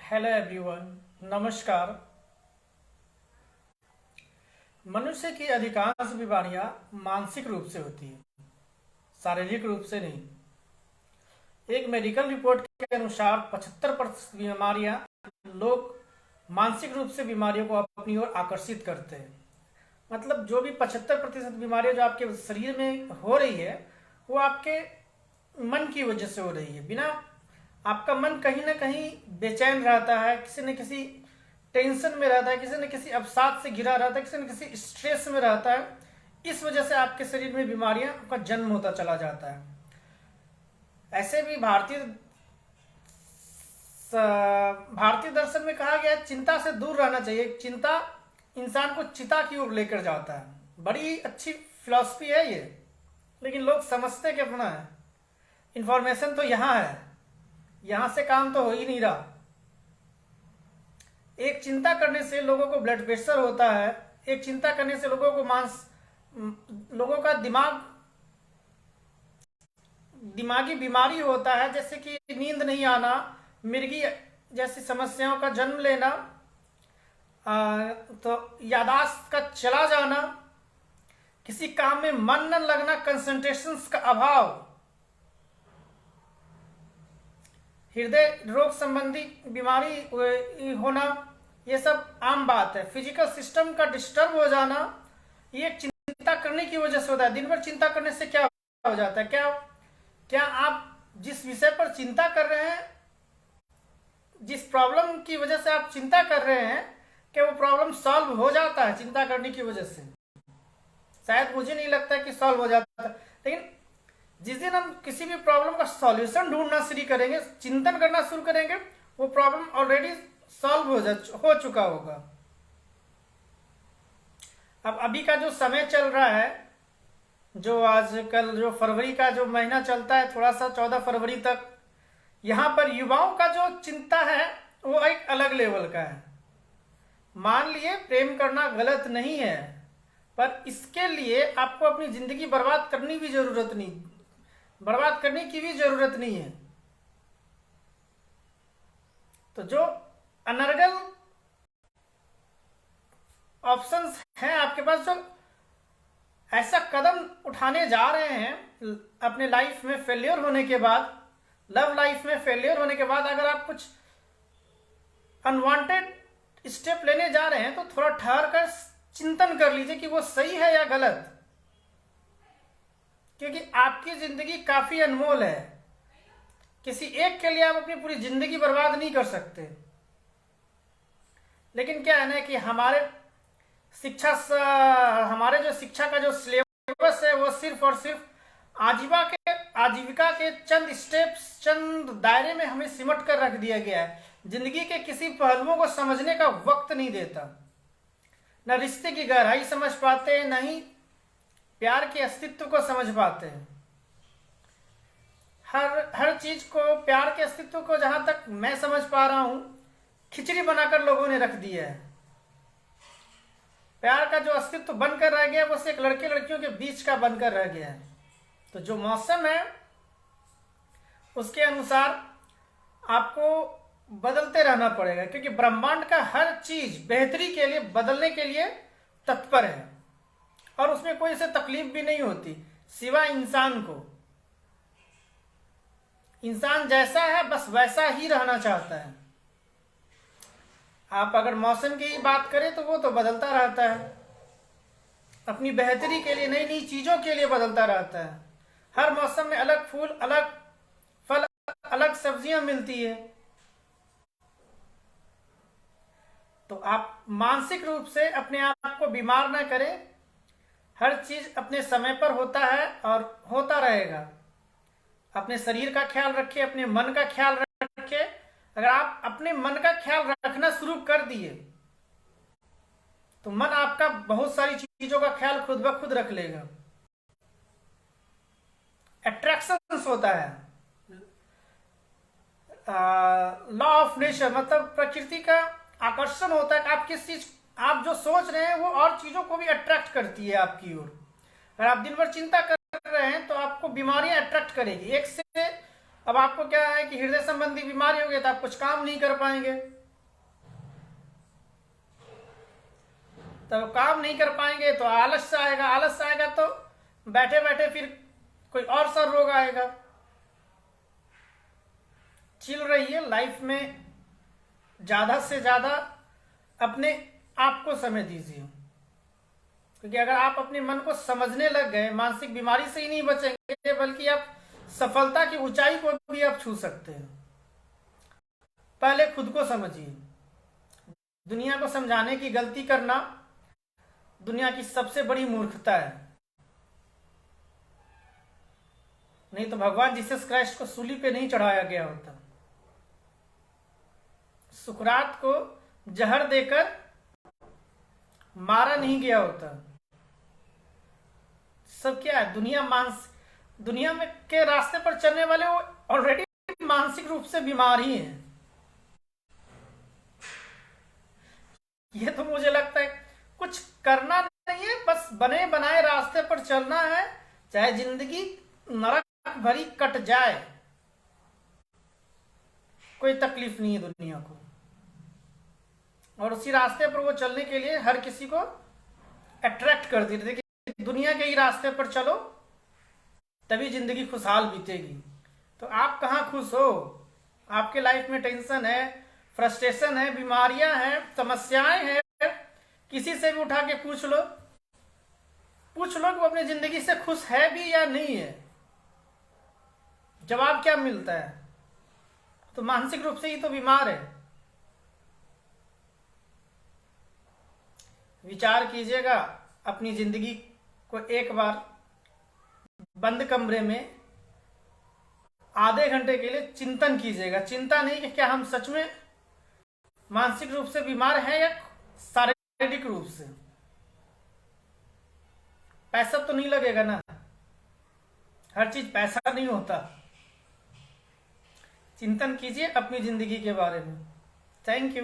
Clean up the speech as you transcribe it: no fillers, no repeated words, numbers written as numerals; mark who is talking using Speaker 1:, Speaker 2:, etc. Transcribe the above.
Speaker 1: Hello everyone, नमस्कार। मनुष्य की अधिकांश बीमारियां मानसिक रूप से होती हैं, शारीरिक रूप से नहीं। एक मेडिकल रिपोर्ट के अनुसार 75% बीमारियां लोग मानसिक रूप से बीमारियों को अपनी ओर आकर्षित करते हैं। मतलब जो भी 75% बीमारियां जो आपके शरीर में हो रही है वो आपके मन की वजह से हो रही है। बिना आपका मन कहीं ना कहीं बेचैन रहता है, किसी न किसी टेंशन में रहता है, किसी न किसी अवसाद से घिरा रहता है, किसी न किसी स्ट्रेस में रहता है। इस वजह से आपके शरीर में बीमारियां का जन्म होता चला जाता है। ऐसे भी भारतीय दर्शन में कहा गया है चिंता से दूर रहना चाहिए। चिंता इंसान को चिता की ओर लेकर जाता है। बड़ी अच्छी फिलॉसफी है ये, लेकिन लोग समझते कि अपना है। इंफॉर्मेशन तो यहाँ है, यहां से काम तो हो ही नहीं रहा। एक चिंता करने से लोगों को ब्लड प्रेशर होता है। एक चिंता करने से लोगों का दिमागी बीमारी होता है, जैसे कि नींद नहीं आना, मिर्गी जैसी समस्याओं का जन्म लेना, तो यादाश्त का चला जाना, किसी काम में मन न लगना, कंसंट्रेशन का अभाव, हृदय रोग संबंधी बीमारी होना, ये सब आम बात है। फिजिकल सिस्टम का डिस्टर्ब हो जाना, ये चिंता करने की वजह से होता है। दिन भर चिंता करने से क्या हो जाता है? क्या आप जिस विषय पर चिंता कर रहे हैं, जिस प्रॉब्लम की वजह से आप चिंता कर रहे हैं, क्या वो प्रॉब्लम सॉल्व हो जाता है चिंता करने की वजह से? शायद मुझे नहीं लगता कि सॉल्व हो जाता है। लेकिन जिस दिन हम किसी भी प्रॉब्लम का सॉल्यूशन ढूंढना शुरू करेंगे, चिंतन करना शुरू करेंगे, वो प्रॉब्लम ऑलरेडी सॉल्व हो चुका होगा। अब अभी का जो समय चल रहा है, जो आजकल जो फरवरी का जो महीना चलता है, थोड़ा सा 14 फरवरी तक, यहाँ पर युवाओं का जो चिंता है वो एक अलग लेवल का है। मान लिए प्रेम करना गलत नहीं है, पर इसके लिए आपको अपनी जिंदगी बर्बाद करने की भी जरूरत नहीं है। तो जो अनर्गल ऑप्शंस हैं आपके पास, जो ऐसा कदम उठाने जा रहे हैं अपने लाइफ में फेलियर होने के बाद, लव लाइफ में फेलियर होने के बाद, अगर आप कुछ अनवांटेड स्टेप लेने जा रहे हैं तो थोड़ा ठहर कर चिंतन कर लीजिए कि वो सही है या गलत। क्योंकि आपकी जिंदगी काफी अनमोल है। किसी एक के लिए आप अपनी पूरी जिंदगी बर्बाद नहीं कर सकते। लेकिन क्या है ना कि हमारे जो शिक्षा का जो सिलेबस है वो सिर्फ और सिर्फ आजीविका के चंद स्टेप्स, चंद दायरे में हमें सिमट कर रख दिया गया है। जिंदगी के किसी पहलुओं को समझने का वक्त नहीं देता। न रिश्ते की गहराई समझ पाते, न ही प्यार के अस्तित्व को समझ पाते हैं। हर चीज को, प्यार के अस्तित्व को जहां तक मैं समझ पा रहा हूं, खिचड़ी बनाकर लोगों ने रख दिया है। प्यार का जो अस्तित्व बनकर रह गया वो सिर्फ लड़के लड़कियों के बीच का बनकर रह गया है। तो जो मौसम है उसके अनुसार आपको बदलते रहना पड़ेगा, क्योंकि ब्रह्मांड का हर चीज बेहतरी के लिए, बदलने के लिए तत्पर है, और उसमें कोई से तकलीफ भी नहीं होती सिवाय इंसान को। इंसान जैसा है बस वैसा ही रहना चाहता है। आप अगर मौसम की बात करें तो वो तो बदलता रहता है, अपनी बेहतरी के लिए, नई नई चीजों के लिए बदलता रहता है। हर मौसम में अलग फूल, अलग फल, अलग सब्जियां मिलती है। तो आप मानसिक रूप से अपने आप को बीमार ना करें। हर चीज अपने समय पर होता है और होता रहेगा। अपने शरीर का ख्याल रखिए, अपने मन का ख्याल रखिए। अगर आप अपने मन का ख्याल रखना शुरू कर दिए तो मन आपका बहुत सारी चीजों का ख्याल खुद ब खुद रख लेगा। अट्रैक्शन होता है, लॉ ऑफ नेचर, मतलब प्रकृति का आकर्षण होता है। आप किस चीज, आप जो सोच रहे हैं वो और चीजों को भी अट्रैक्ट करती है आपकी ओर। अगर आप दिन भर चिंता कर रहे हैं तो आपको बीमारियां अट्रैक्ट करेगी एक से। अब आपको क्या है कि हृदय संबंधी बीमारी हो गई तो आप कुछ काम नहीं कर पाएंगे। तो काम नहीं कर पाएंगे तो आलस आएगा, आलस आएगा तो बैठे बैठे फिर कोई और सा रोग आएगा। चिल रहिए लाइफ में, ज्यादा से ज्यादा अपने आप को समय दीजिए, क्योंकि अगर आप अपने मन को समझने लग गए, मानसिक बीमारी से ही नहीं बचेंगे बल्कि आप सफलता की ऊंचाई को भी आप छू सकते हैं। पहले खुद को समझिए। दुनिया को समझाने की गलती करना दुनिया की सबसे बड़ी मूर्खता है। नहीं तो भगवान जीसस क्राइस्ट को सूली पे नहीं चढ़ाया गया होता, सुकरात को जहर देकर मारा नहीं गया होता। सब क्या है, दुनिया में के रास्ते पर चलने वाले वो ऑलरेडी मानसिक रूप से बीमार ही हैं। ये तो मुझे लगता है कुछ करना नहीं है, बस बने बनाए रास्ते पर चलना है, चाहे जिंदगी नरक भरी कट जाए, कोई तकलीफ नहीं है दुनिया को। और उसी रास्ते पर वो चलने के लिए हर किसी को अट्रैक्ट कर देते कि दुनिया के ही रास्ते पर चलो, तभी जिंदगी खुशहाल बीतेगी। तो आप कहाँ खुश हो? आपके लाइफ में टेंशन है, फ्रस्ट्रेशन है, बीमारियां हैं, समस्याएं हैं। किसी से भी उठा के पूछ लो कि वो अपनी जिंदगी से खुश है भी या नहीं है। जवाब क्या मिलता है? तो मानसिक रूप से ही तो बीमार है। विचार कीजिएगा, अपनी जिंदगी को एक बार बंद कमरे में आधे घंटे के लिए चिंतन कीजिएगा। चिंता नहीं कि क्या हम सच में मानसिक रूप से बीमार हैं या शारीरिक रूप से। पैसा तो नहीं लगेगा ना, हर चीज पैसा नहीं होता। चिंतन कीजिए अपनी जिंदगी के बारे में। Thank you.